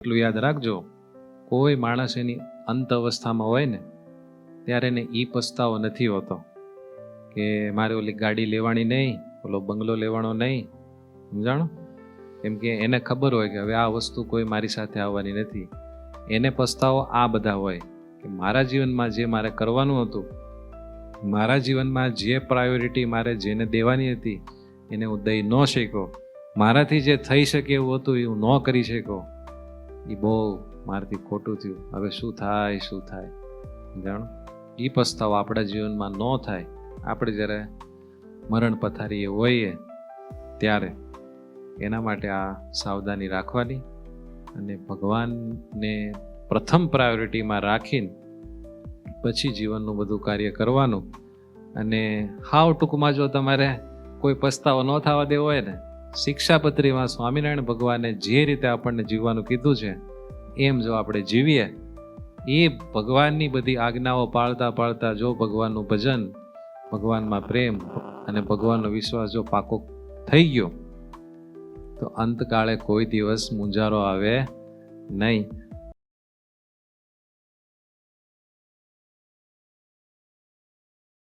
એટલું યાદ રાખજો, કોઈ માણસ એની અંત અવસ્થામાં હોય ને ત્યારે એને ઈ પસ્તાવો નથી હોતો કે મારે ઓલી ગાડી લેવાની નહીં, ઓલો બંગલો લેવાનો નહીં. સમજાણો? કેમ કે એને ખબર હોય કે હવે આ વસ્તુ કોઈ મારી સાથે આવવાની નથી. એને પસ્તાવો આ બધા હોય કે મારા જીવનમાં જે મારે કરવાનું હતું, મારા જીવનમાં જે પ્રાયોરિટી મારે જેને દેવાની હતી એને હું દઈ ન શક્યો, મારાથી જે થઈ શકે એવું હતું એ હું ન કરી શક્યો, એ બહુ મારાથી ખોટું થયું. હવે શું થાય શું થાય? જાણો, એ પસ્તાવો આપણા જીવનમાં ન થાય. આપણે જ્યારે મરણ પથારીએ હોઈએ ત્યારે એના માટે આ સાવધાની રાખવાની અને ભગવાનને પ્રથમ પ્રાયોરિટીમાં રાખીને પછી જીવનનું બધું કાર્ય કરવાનું. અને હાવ ટૂંકમાં જો તમારે કોઈ પસ્તાવો ન થવા દેવો હોય ને, શિક્ષાપત્રીમાં સ્વામિનારાયણ ભગવાને જે રીતે આપણને જીવવાનું કીધું છે એમ જો આપણે જીવીએ, એ ભગવાનની બધી આજ્ઞાઓ પાળતા પાળતા જો ભગવાનનું ભજન, ભગવાનમાં પ્રેમ અને ભગવાનનો વિશ્વાસ જો પાકો થઈ ગયો તો અંતકાળે કોઈ દિવસ મૂંઝારો આવે નહીં.